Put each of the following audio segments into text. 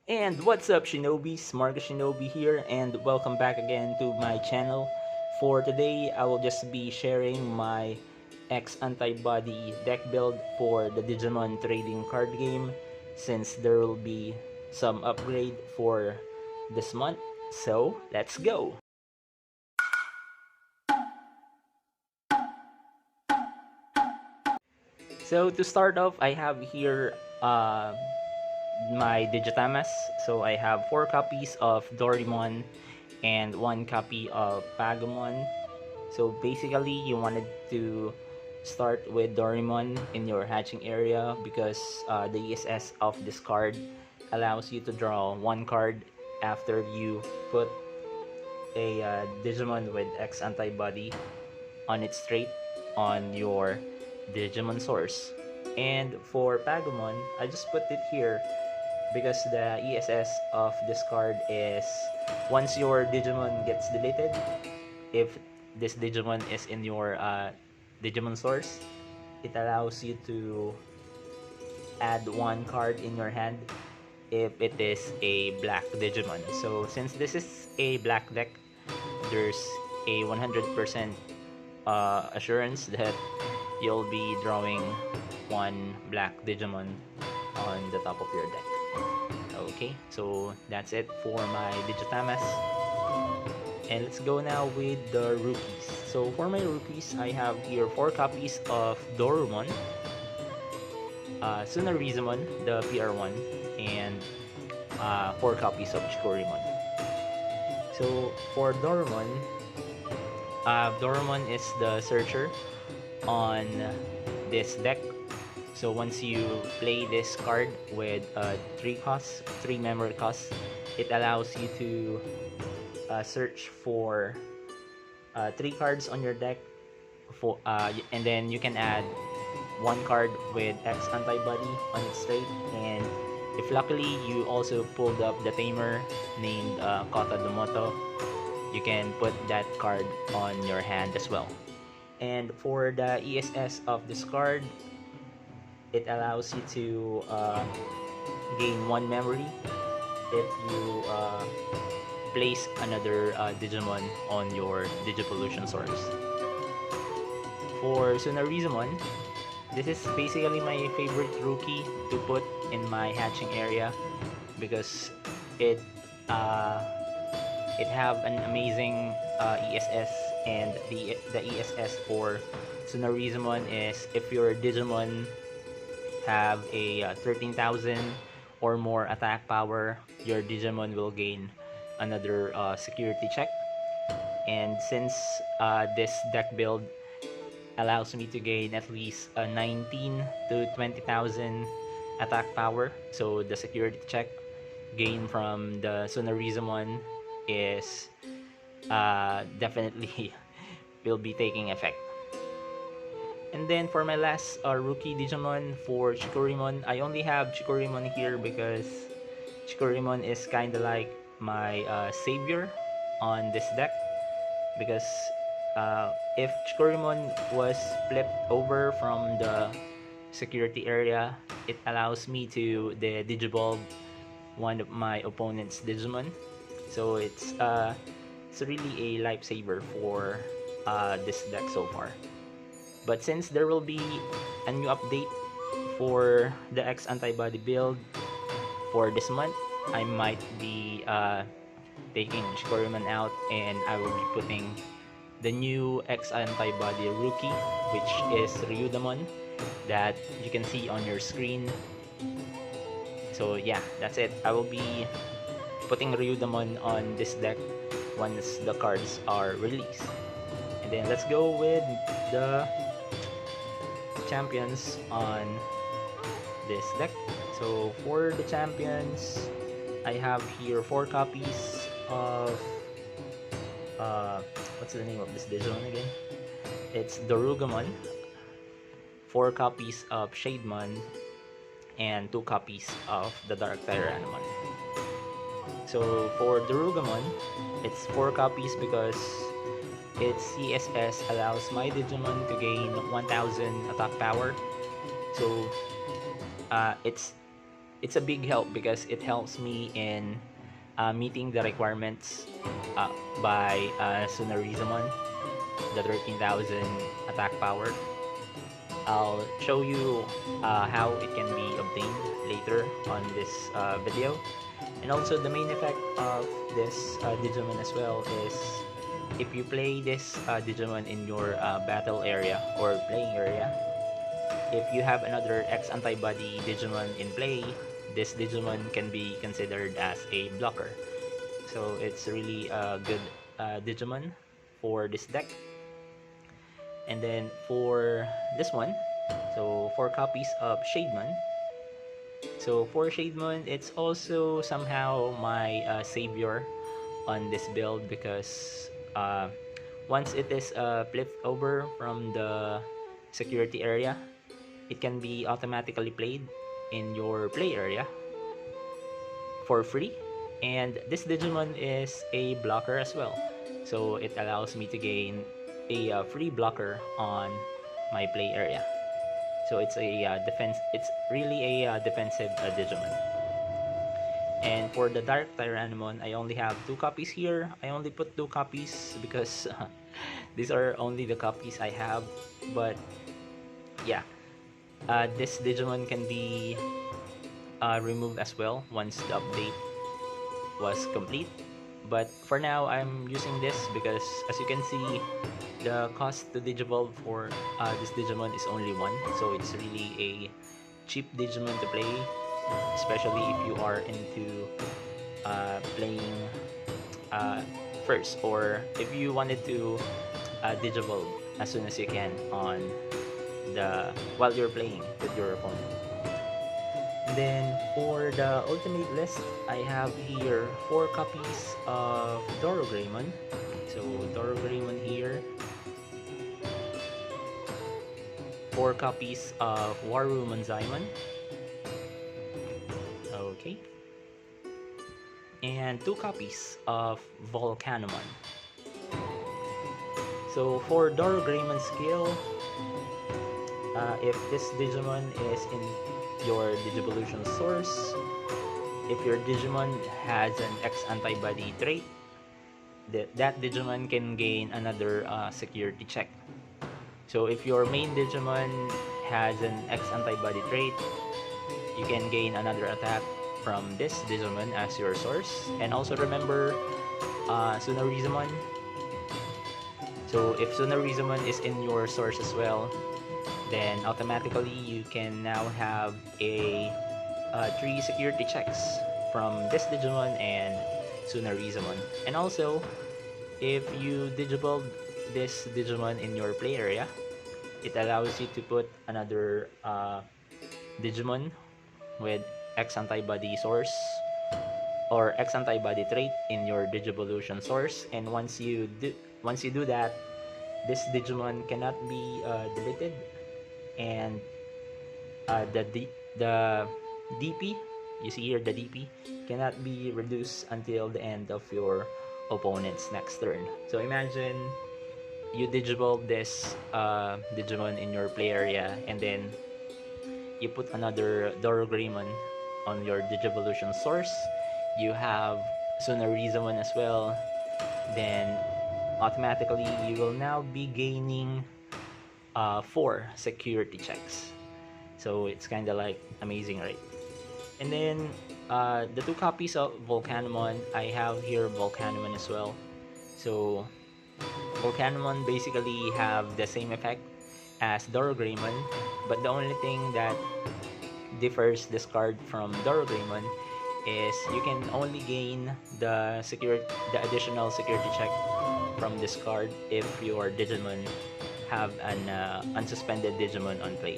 And what's up, Shinobis? Marcus Shinobi here, and welcome back again to my channel. For today, I will just be sharing my X Antibody deck build for the Digimon trading card game, since there will be some upgrade for this month. So, let's go! So, to start off, I have here my Digitamas. So I have 4 copies of Doraemon and 1 copy of Pagamon. So basically, you wanted to start with Doraemon in your hatching area because the ESS of this card allows you to draw 1 card after you put a Digimon with X Antibody on its trait on your Digimon source. And for Pagamon, I just put it here because the ESS of this card is once your Digimon gets deleted, if this Digimon is in your Digimon source, it allows you to add 1 card in your hand if it is a black Digimon. So since this is a black deck, there's a 100% assurance that you'll be drawing 1 black Digimon on the top of your deck. Okay, so that's it for my Digitamas. And let's go now with the rookies. So for my rookies, I have here 4 copies of Dorumon, Sunarizumon, the PR1, and 4 copies of Chikorimon. So for Dorumon, Dorumon is the searcher on this deck. So once you play this card with 3 memory costs, it allows you to search for 3 cards on your deck, and then you can add 1 card with X Antibody on its trait. And if luckily you also pulled up the Tamer named Kota Domoto, you can put that card on your hand as well. And for the ESS of this card, it allows you to gain 1 memory if you place another Digimon on your Digipollution source. For Sunarizumon, this is basically my favorite rookie to put in my hatching area because it have an amazing ESS, and the ESS for Sunarizumon is if your Digimon have a 13,000 or more attack power, your Digimon will gain another security check. And since this deck build allows me to gain at least 19 to 20,000 attack power, so the security check gain from the Sunarizumon is definitely will be taking effect. And then for my last rookie Digimon, for Chikorimon, I only have Chikorimon here because Chikorimon is kinda like my savior on this deck. Because if Chikorimon was flipped over from the security area, it allows me to the Digivolve one of my opponent's Digimon. So it's really a lifesaver for this deck so far. But since there will be a new update for the X Antibody build for this month, I might be taking Shikoriman out, and I will be putting the new X Antibody rookie, which is Ryudamon, that you can see on your screen. So yeah, that's it. I will be putting Ryudamon on this deck once the cards are released. And then let's go with the champions on this deck. So for the champions, I have here 4 copies of what's the name of this Digimon again? It's Dorugamon, 4 copies of Shademon, and 2 copies of the Dark Tyrannomon. So for Dorugamon, it's 4 copies because its CSS allows my Digimon to gain 1000 attack power. So it's it's a big help because it helps me in meeting the requirements by Sunarizamon, the 13,000 attack power. I'll show you how it can be obtained later on this video. And also the main effect of this Digimon as well is if you play this Digimon in your battle area or playing area, if you have another X Antibody Digimon in play, this Digimon can be considered as a blocker. So it's really a good Digimon for this deck. And then for this one, so 4 copies of Shademon. So for Shademon, it's also somehow my savior on this build because once it is flipped over from the security area, it can be automatically played in your play area for free. And this Digimon is a blocker as well, so it allows me to gain a free blocker on my play area. So it's a defense. It's really a defensive Digimon. And for the Dark Tyrannomon, I only have 2 copies here. I only put 2 copies because these are only the copies I have. But yeah, this Digimon can be removed as well once the update was complete. But for now, I'm using this because as you can see, the cost to Digivolve for this Digimon is only 1. So it's really a cheap Digimon to play, especially if you are into playing first, or if you wanted to Digivolve as soon as you can on while you're playing with your opponent. Then for the ultimate list, I have here 4 copies of Dorogreymon. So Dorogreymon here. 4 copies of Warumonzaimon. Okay. And 2 copies of Volcanomon. So for Dorogreymon skill, if this Digimon is in your Digivolution source, if your Digimon has an X Antibody trait, that Digimon can gain another security check. So if your main Digimon has an X Antibody trait, you can gain another attack from this Digimon as your source. And also remember Sunarizamon. So if Sunarizamon is in your source as well, then automatically you can now have a 3 security checks from this Digimon and Sunarizamon. And also, if you Digivolve this Digimon in your play area, it allows you to put another Digimon with X Antibody source or X Antibody trait in your Digivolution source. And once you do that, this Digimon cannot be deleted, and the DP, you see here the DP, cannot be reduced until the end of your opponent's next turn. So imagine you Digivolve this Digimon in your play area, and then you put another Dorogreymon on your Digivolution source. You have Sunarizamon as well. Then automatically you will now be gaining 4 security checks. So it's kind of like amazing, right? And then the 2 copies of Volcanomon, I have here Volcanomon as well. So Volcanomon basically have the same effect as Dorogreymon, but the only thing that differs this card from Dorogreymon is you can only gain the additional security check from this card if your Digimon have an unsuspended Digimon on play.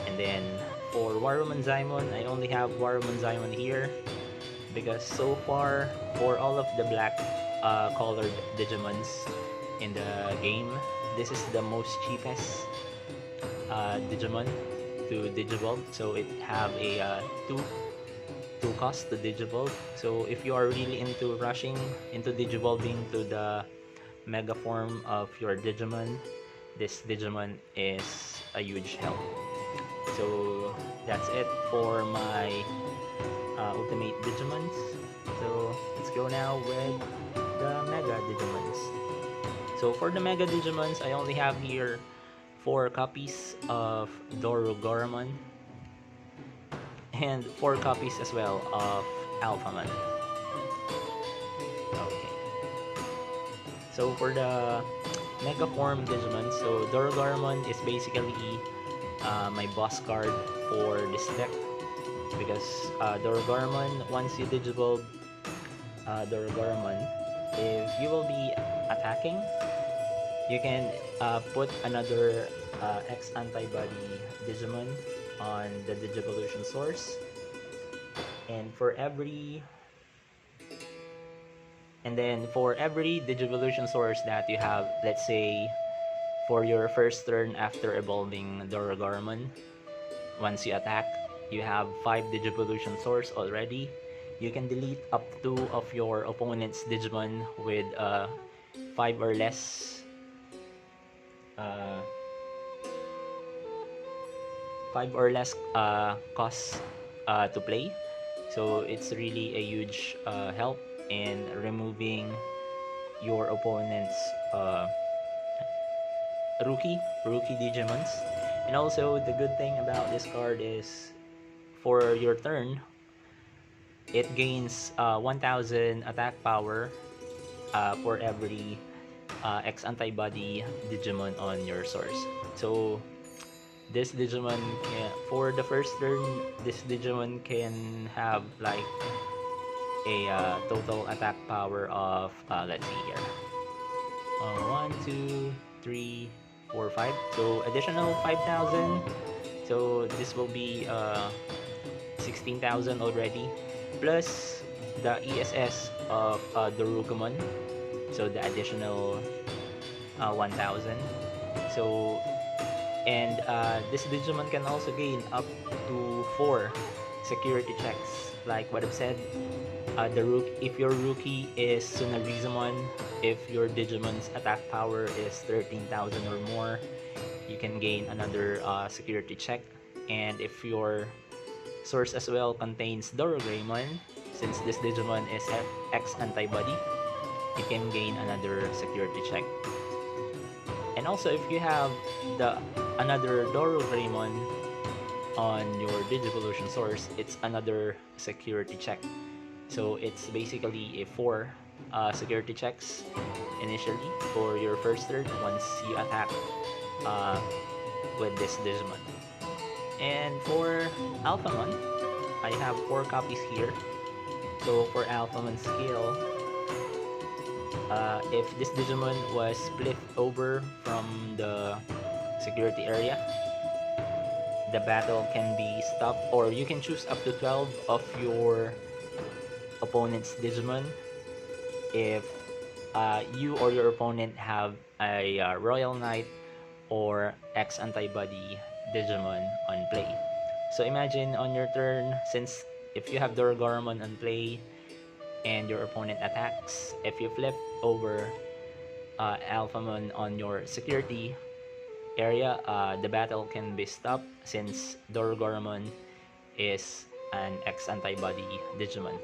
And then for Warumonzaimon, I only have Warumonzaimon here because so far for all of the black colored Digimons in the game, this is the most cheapest Digimon to Digivolve. So it have a 2 cost to Digivolve. So if you are really into rushing into Digivolving to the mega form of your Digimon, this Digimon is a huge help. So that's it for my ultimate Digimons. So let's go now with the Mega Digimons. So for the Mega Digimons, I only have here 4 copies of Dorugoramon and 4 copies as well of Alphamon. Okay. So for the Mega Form Digimon, so Dorugoramon is basically my boss card for this deck because Dorugoramon, once you Digivolve Dorugoramon, if you will be attacking, you can put another X Antibody Digimon on the Digivolution source, and for every Digivolution source that you have, let's say for your first turn after evolving Dorugoramon, once you attack, you have 5 Digivolution source already. You can delete up to 2 of your opponent's Digimon with 5 or less uh, 5 or less costs to play. So it's really a huge help in removing your opponent's rookie Digimons. And also the good thing about this card is for your turn, it gains 1000 attack power for every X Antibody Digimon on your source. So this Digimon for the first turn, this Digimon can have like a total attack power of let's see here, 1, 2, 3, 4, 5. So additional 5,000. So this will be 16,000 already, plus the ESS of the Rugamon. So the additional 1,000. So and this Digimon can also gain up to 4 security checks. Like what I've said, if your rookie is Tsunarizumon, if your Digimon's attack power is 13,000 or more, you can gain another security check. And if your source as well contains Dorogreymon, since this Digimon is X Antibody, you can gain another security check. And also if you have another Dorogreymon on your Digivolution source, it's another security check. So it's basically a 4 security checks initially for your first turn once you attack with this Digimon. And for Alphamon, I have 4 copies here. So for Alphamon skill, if this Digimon was split over from the security area, the battle can be stopped, or you can choose up to 12 of your opponent's Digimon if you or your opponent have a Royal Knight or X Antibody Digimon on play. So imagine on your turn, since if you have Dorogoromon on play and your opponent attacks, if you flip over Alphamon on your security area, the battle can be stopped since Dorogoromon is an X Antibody Digimon.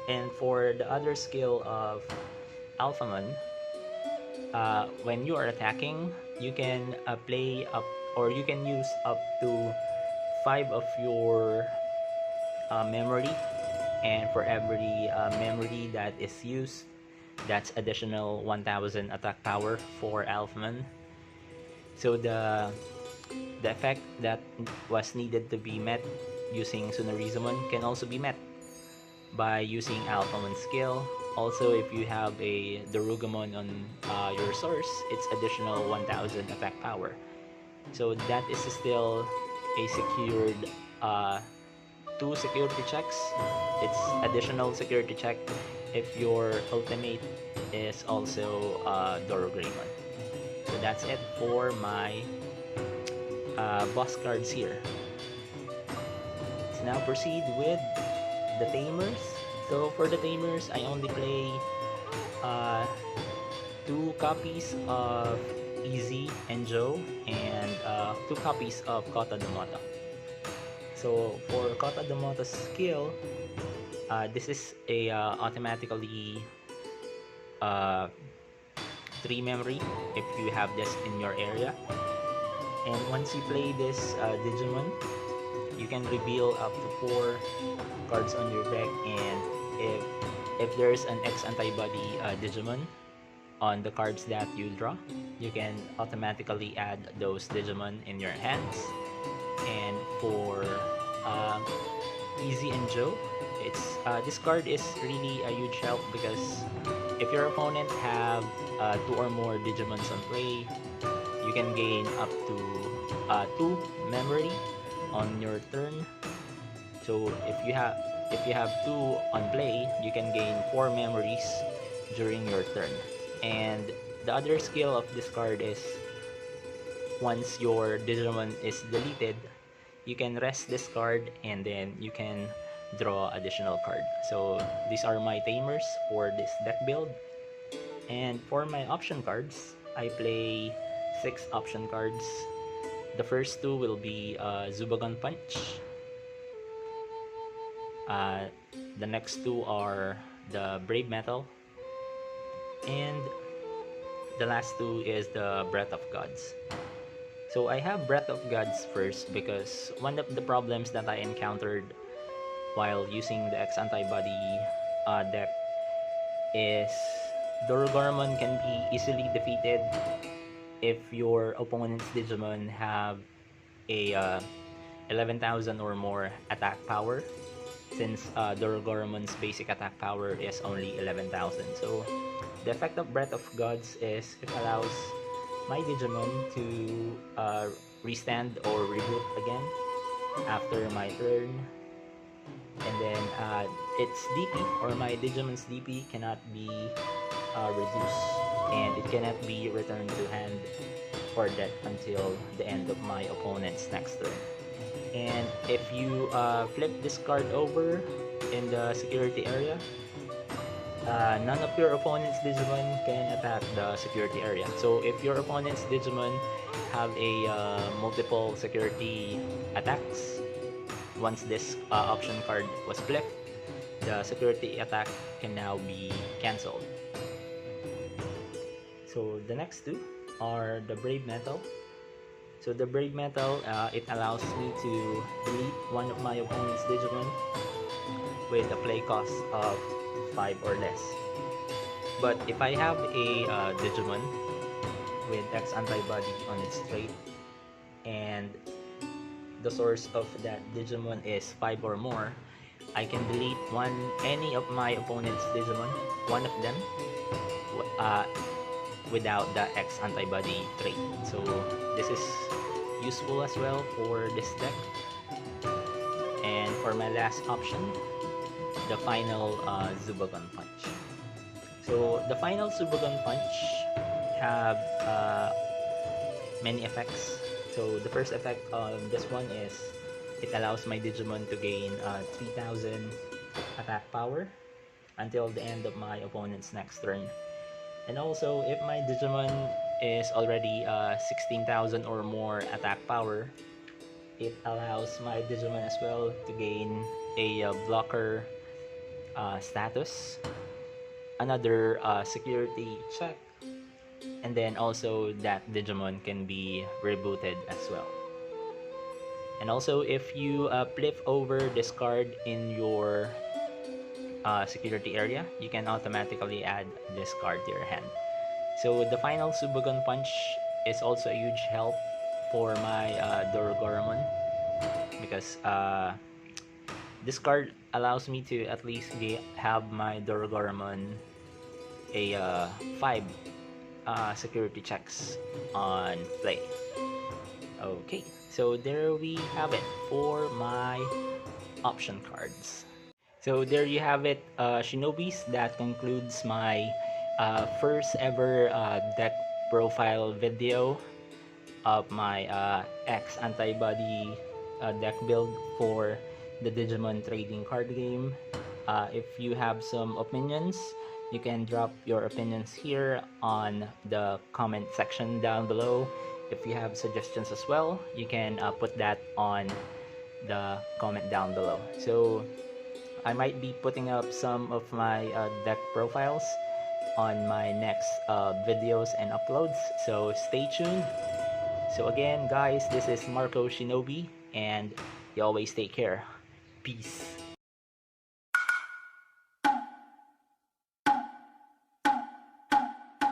And for the other skill of Alphamon, when you are attacking, you can play up, or you can use up to 5 of your memory, and for every memory that is used, that's additional 1000 attack power for Alphamon. So the effect that was needed to be met using Tsunarizumon can also be met by using Alphamon skill. Also, if you have a Dorugamon on your source, it's additional 1000 attack power. So that is still a secured 2 security checks. It's additional security check if your ultimate is also Dorogreymon. So that's it for my boss cards here. Let's now proceed with the Tamers. So for the Tamers, I only play 2 copies of Easy and Joe, and 2 copies of Kota Domata. So for Kota Damota's skill, this is a automatically uh, 3 memory if you have this in your area. And once you play this Digimon, you can reveal up to 4 cards on your deck, and if there's an X Antibody Digimon on the cards that you draw, you can automatically add those Digimon in your hands. And for um, Easy and Joe, this card is really a huge help because if your opponent have 2 or more Digimons on play, you can gain up to 2 memory on your turn. So if you have 2 on play, you can gain 4 memories during your turn. And the other skill of this card is once your Digimon is deleted, you can rest this card and then you can draw additional card. So these are my tamers for this deck build. And for my option cards, I play 6 option cards. The first 2 will be Zubagon Punch. The next 2 are the Brave Metal. And the last 2 is the Breath of Gods. So I have Breath of Gods first because one of the problems that I encountered while using the X Antibody deck is Dorogormon can be easily defeated if your opponent's Digimon have a 11,000 or more attack power, since Dorogormon's basic attack power is only 11,000. So the effect of Breath of Gods is it allows my Digimon to restand or reboot again after my turn. And then its DP, or my Digimon's DP, cannot be reduced, and it cannot be returned to hand for that until the end of my opponent's next turn. And if you flip this card over in the security area, none of your opponent's Digimon can attack the security area. So if your opponent's Digimon have a multiple security attacks, once this option card was flipped, the security attack can now be cancelled. So the next 2 are the Brave Metal. So the Brave Metal, it allows me to delete one of my opponent's Digimon with a play cost of 5 or less. But if I have a Digimon with X Antibody on its trait, and the source of that Digimon is 5 or more, I can delete any of my opponent's Digimon, one of them, without the X Antibody trait. So this is useful as well for this deck. And for my last option, the final Zubagon Punch. So the final Zubagon Punch have many effects. So the first effect of this one is it allows my Digimon to gain 3,000 attack power until the end of my opponent's next turn. And also, if my Digimon is already 16,000 or more attack power, it allows my Digimon as well to gain a blocker status, another security check, and then also that Digimon can be rebooted as well. And also, if you flip over this card in your security area, you can automatically add this card to your hand. So the final Subagon Punch is also a huge help for my Dorogoromon, because this card allows me to at least have my Dorogoromon a 5 security checks on play. Okay, so there we have it for my option cards. So there you have it, Shinobis. That concludes my first ever deck profile video of my X Antibody deck build for the Digimon trading card game. If you have some opinions, you can drop your opinions here on the comment section down below. If you have suggestions as well, you can put that on the comment down below. So I might be putting up some of my deck profiles on my next videos and uploads, so stay tuned. So again, guys, this is Marco Shinobi, and you always take care. Peace.